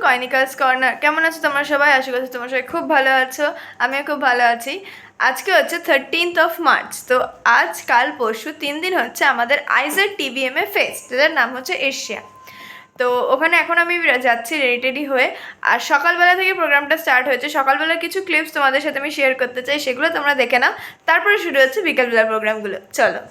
কয়নিকাস corner. কেমন আছো তোমরা সবাই? আশা করছি তোমরা সবাই খুব ভালো আছো, আমিও খুব ভালো আছি। আজকে হচ্ছে 13th মার্চ। তো আজ কাল পরশু 3 দিন হচ্ছে আমাদের আইজেড টিবিএমএ ফেস্ট, যেটার নাম হচ্ছে এশিয়া। তো ওখানে এখন আমি যাচ্ছি রেডি টেডি হয়ে। আর সকালবেলা থেকে প্রোগ্রামটা স্টার্ট হয়েছে। সকালবেলার কিছু ক্লিপস তোমাদের সাথে আমি শেয়ার করতে চাই, সেগুলো তোমরা দেখে নাও। তারপরে শুরু হচ্ছে বিকালবেলার প্রোগ্রামগুলো। চলো।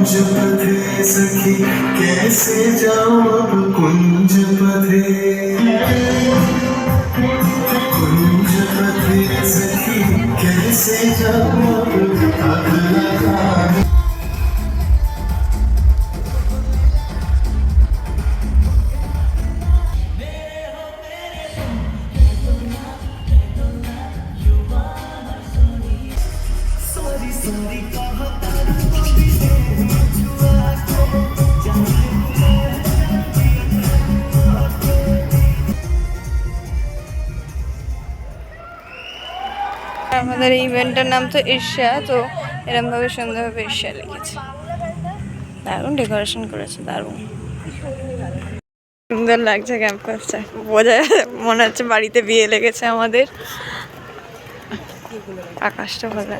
कुंज पथे सखी कैसे जाऊं अब कुंज पथे कुंज पथे सखी कैसे जाऊं अब लगा আমাদের এই ইভেন্টের নাম তো এশিয়া। তো এরমভাবে সুন্দরভাবে এশিয়া লিখেছে। দারুণ ডেকোরেশন করেছে, দারুণ সুন্দর লাগছে ক্যাম্পাসটা। বোঝা মনে হচ্ছে বাড়িতে বিয়ে লেগেছে আমাদের। আকাশটা ভালো।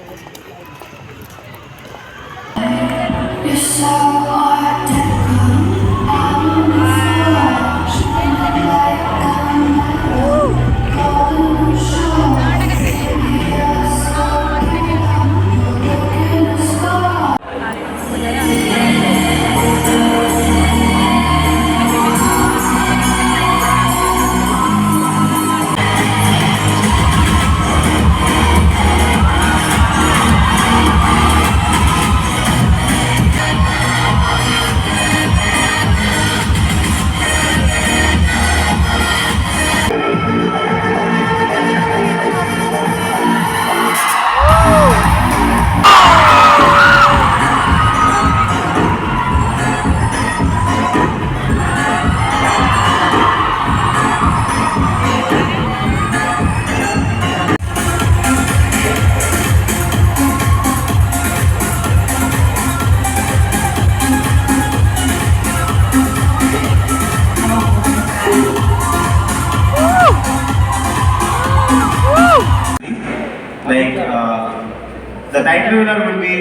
The title winner will be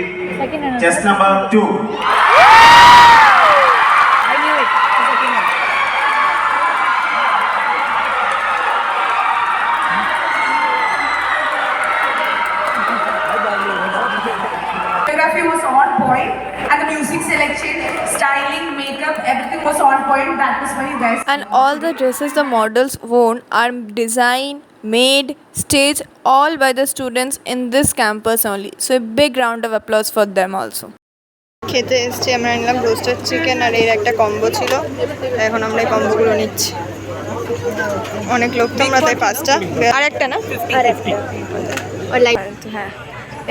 chess number 2. I knew it. Choreography was on point, and the music selection, styling, makeup, everything was on point. That was very nice. And all the dresses the models worn are designed, made, staged all by the students in this campus only. So a big round of applause for them also. খেতে এসছি, আমরা নিলাম roasted chicken আর এর একটা combo ছিল। এখন আমরা এই কম্বোগুলো নিচ্ছি। অনেক লোক তো আমরা তাই 5টা আর একটা না হ্যাঁ।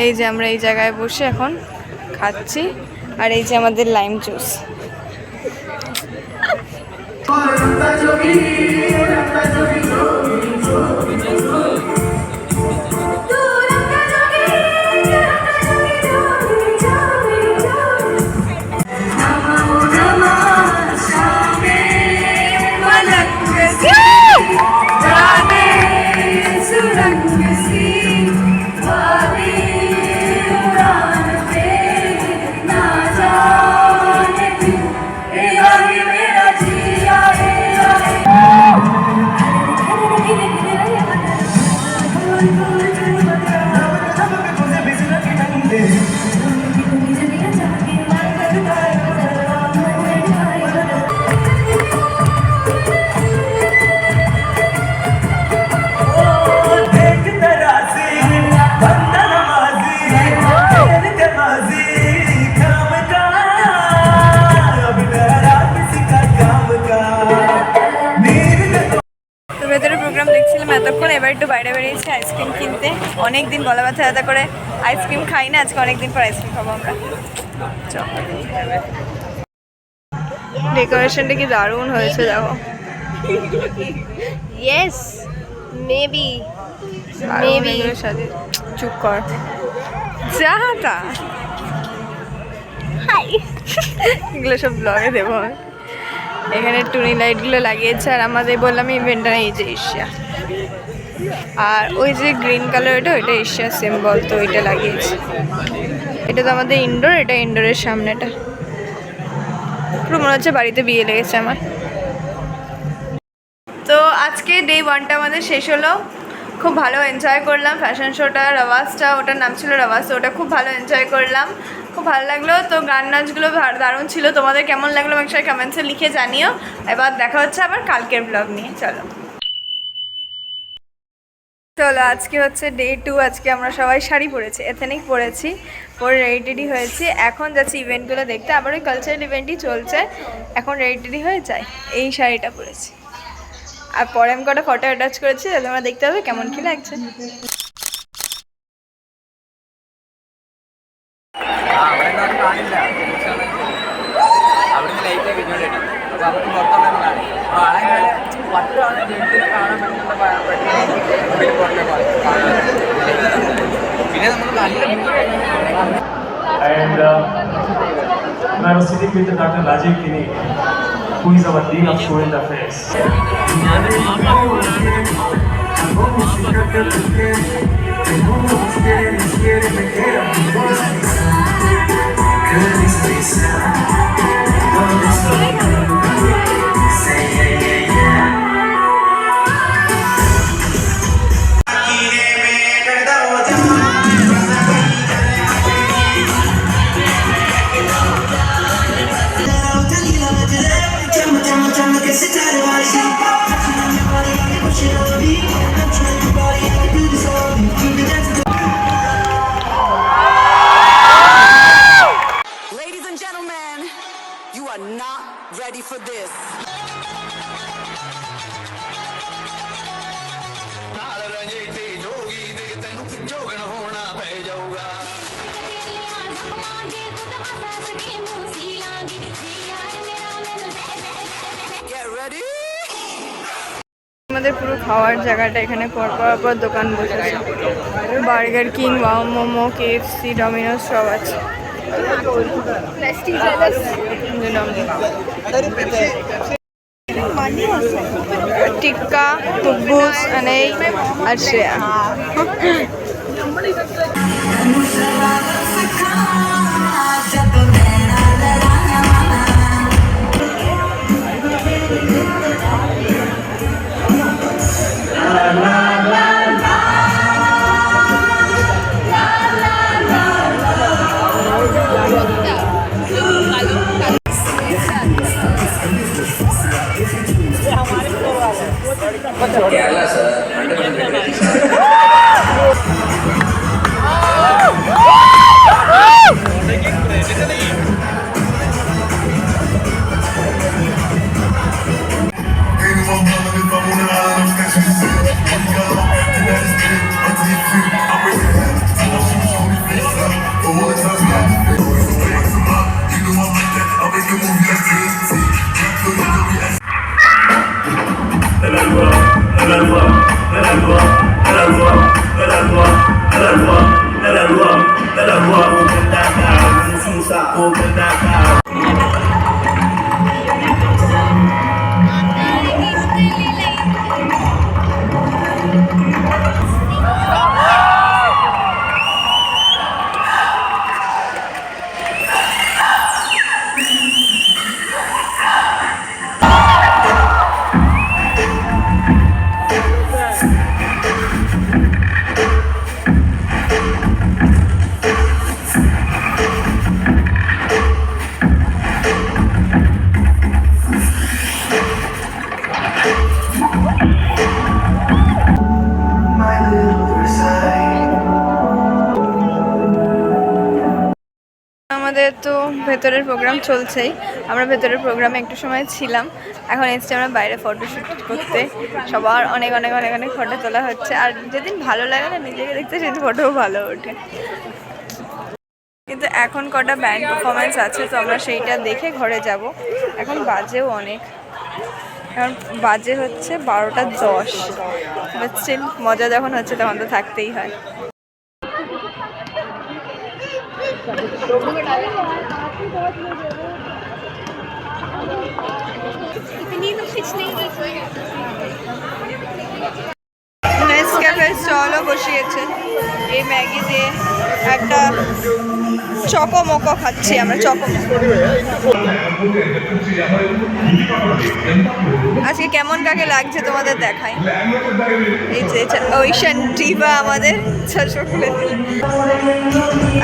এই যে আমরা এই জায়গায় বসে এখন খাচ্ছি। আর এই যে আমাদের লাইম জুস। এতক্ষণ এবার একটু বাইরে বেরিয়েছি আইসক্রিম কিনতে। অনেক দিন গলা ব্যথা করে আইসক্রিম খাই না, আজকে অনেক দিন পর আইসক্রিম খাবো আমরা। ডেকোরেশনটা কি দারুণ হয়েছে দেখো। ইয়েস মেবি মেবি চুপ কর যা তা হাই এগুলো সব ব্লগে দেবো আমি। এখানে টুনি লাইটগুলো লাগিয়েছে আর আমাদের বললাম ইভেন্টটা এই যে ঈর্ষা আর ওই যে গ্রিন কালার ওইটা ঈর্ষার সিম্বল তো ওইটা লাগিয়েছে। এটা তো আমাদের ইনডোর, এটা ইনডোরের সামনেটা পুরো মনে হচ্ছে বাড়িতে বিয়ে লেগেছে আমার। তো আজকে ডে 1টা আমাদের শেষ হলো, খুব ভালো এনজয় করলাম। ফ্যাশন শোটা রওয়াজটা, ওটার নাম ছিল রওয়াজ, ওটা খুব ভালো এনজয় করলাম, খুব ভালো লাগলো। তো গান নাচগুলো দারুণ ছিল। তোমাদের কেমন লাগলো আমাকে সবাই কমেন্টসে লিখে জানিও। এবার দেখা হচ্ছে আবার কালকের ব্লগ নিয়ে। চলো চলো আজকে হচ্ছে ডে 2। আজকে আমরা সবাই শাড়ি পরেছি, এথেনিক পরেছি, পরে রেডি হয়েছি। এখন যাচ্ছি ইভেন্টগুলো দেখতে, আবার ওই কালচারাল ইভেন্টই চলছে। এখন রেডি হয়ে যাই। এই শাড়িটা পরেছি আর পরে আমি কটা ফটো অ্যাটাচ করেছি, তোমরা দেখতে হবে কেমন কি লাগছে। And I was sitting with Dr. Rajiv Kini, who is our Dean of Student Affairs. Ladies and gentlemen, you are not ready for this. Get ready? আমাদের পুরো খাওয়ার জায়গাটা এখানে পর দোকান বসেছে। Burger king, wow momo, KFC, Domino's সব আছে। টিক্কা, তুব্বুস, अनई আর শ্রেয়া। আমাদের তো ভেতরের প্রোগ্রাম চলছেই, আমরা ভেতরের প্রোগ্রামে একটু সময় ছিলাম। এখন এসছি আমরা বাইরে ফটোশ্যুট করতে, সবার অনেক অনেক অনেক অনেক ফটো তোলা হচ্ছে। আর যেদিন ভালো লাগে না নিজেকে দেখতে, সেদিন ফটোও ভালো ওঠে। কিন্তু এখন কটা ব্যান্ড পারফরমেন্স আছে, তো আমরা সেইটা দেখে ঘরে যাব। এখন বাজেও অনেক। এখন বাজে হচ্ছে 12:10, বাট স্টিল মজা যখন হচ্ছে তখন তো থাকতেই হয়। নেসক্যাফে স্টলও বসিয়েছে। এই ম্যাগি দিয়ে একটা চকোমোকো খাচ্ছি আমরা, চকোমোকো। আজকে কেমন কাকে লাগছে তোমাদের দেখাই। এই যে ওইশান টিভা আমাদের সকলে,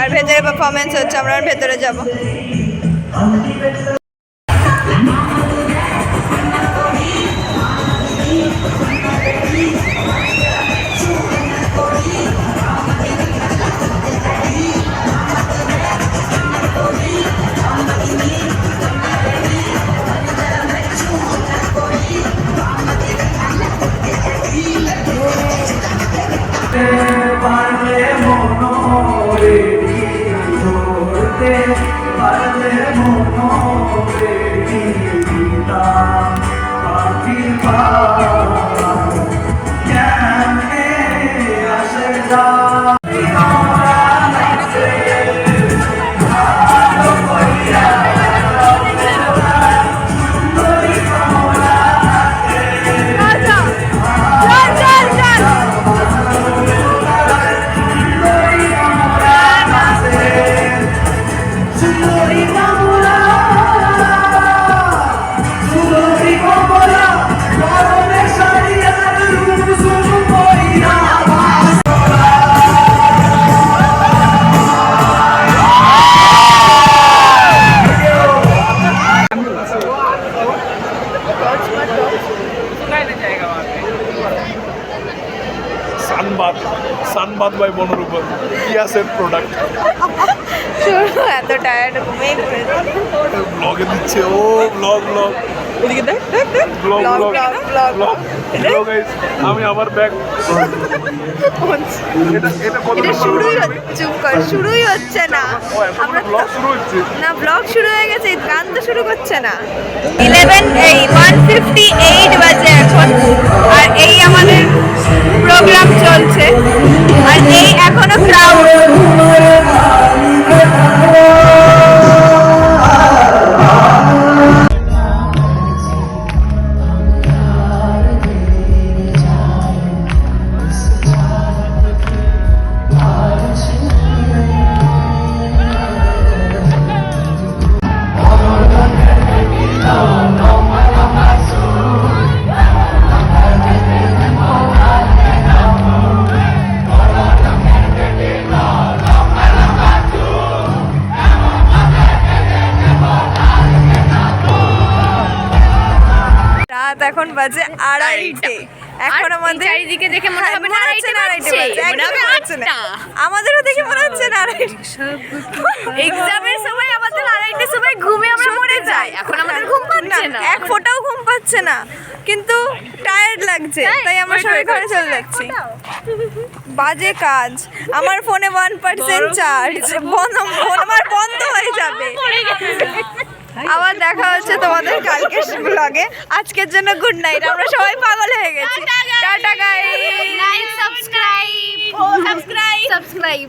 আর ভেতরে পারফরমেন্স হচ্ছে, আমরা আর ভেতরে যাব। সানবাদ বাই বনরূপা কিয়াসের প্রোডাক্ট শুনো, এত টায়ার্ড ঘুমেই পড়েছে। ব্লগে দিচ্ছে ও ব্লগ ব্লগ ওদিকে দেখ দেখ দেখ, blog blog blog blog blog blog blog guys আমি আবার ব্যাক এটা কত এটা শুরুই চুপ কর, শুরুই হচ্ছে না। আমরা ব্লগ শুরু হচ্ছে না, ব্লগ শুরু হয়ে গেছে, গান তো শুরু করছে না। 1:58 বাজে এখন, আর এই আমাদের প্রোগ্রাম চলছে, আর এই এখনো ক্রাউড। রাত এখন বাজে 2:30। এখন আমাদের চারিদিকে দেখে মনে হবে না আড়াইটে বাজছে, মনে হবে 8টা। আমাদেরও দেখে মনে হচ্ছে না 2:30। এক্সামের সময় আমাদের আড়াইটের সময় ঘুমে আমরা মরে যাই, এখন আমাদের ঘুম পাচ্ছে না, এক ফোঁটাও ঘুম পাচ্ছে না, কিন্তু টায়ার্ড লাগছে, তাই আমরা সবাই ঘরে চলে যাচ্ছি। বাজে কাজ, আমার ফোনে 1% চার্জ, ফোন আমার বন্ধ হয়ে যাবে। আবার দেখা হচ্ছে তোমাদের কালকে ব্লগে। আজকের জন্য গুড নাইট, আমরা সবাই পাগল হয়ে গেছি। Tata guys, like subscribe subscribe.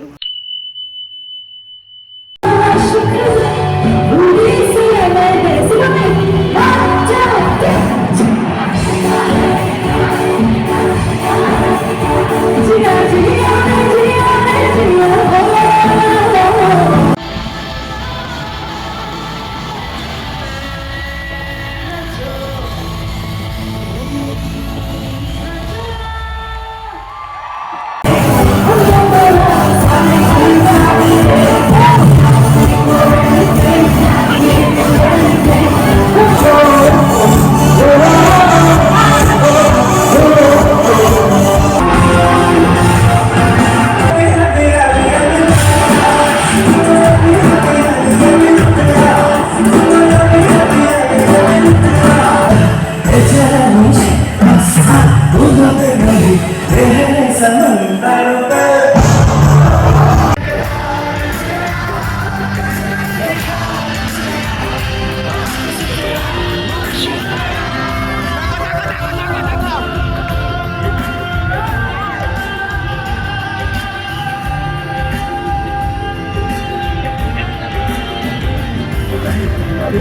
Alright,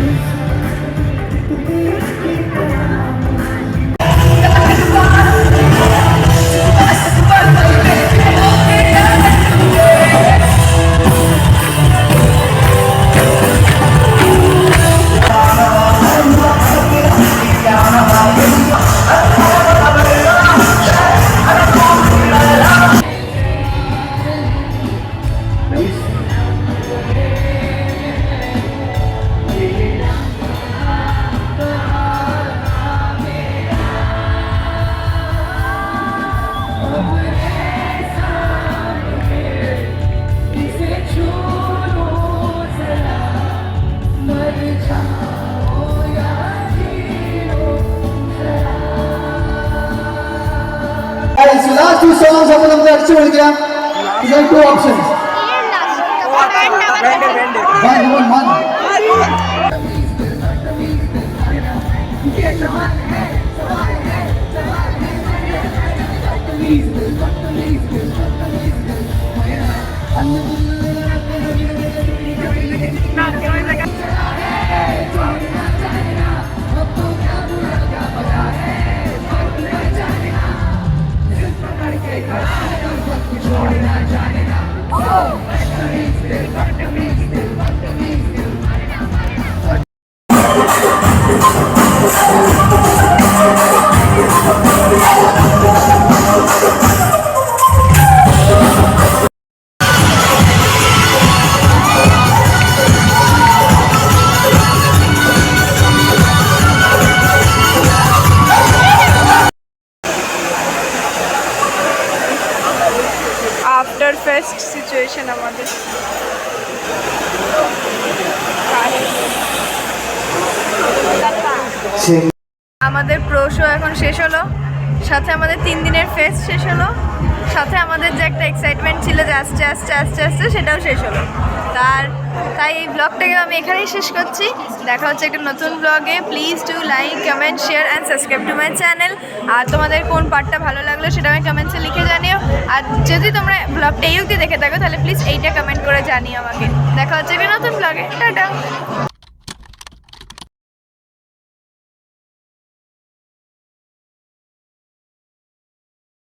so last two songs आपण आपल्या आजच्या वेळेला we have two options. One. After fest situation আমাদের আমাদের প্রো শো এখন শেষ হলো, সাথে আমাদের 3 দিনের ফেস্ট শেষ হলো, সাথে আমাদের যে একটা এক্সাইটমেন্ট ছিল যে আস্তে আস্তে আস্তে আস্তে সেটাও শেষ হলো। তাই এই ব্লগটাকে আমি এখানেই শেষ করছি। দেখা হচ্ছে একটা নতুন ব্লগে। Please do like, comment, share and subscribe to my channel. আর তোমাদের কোন পার্টটা ভালো লাগলো সেটা আমি কমেন্টসে লিখে জানিও। আর যদি তোমরা ব্লগটা এই অবধি দেখে থাকো তাহলে প্লিজ এইটা কমেন্ট করে জানিও আমাকে। দেখা হচ্ছে একটা নতুন ব্লগে। টাটা।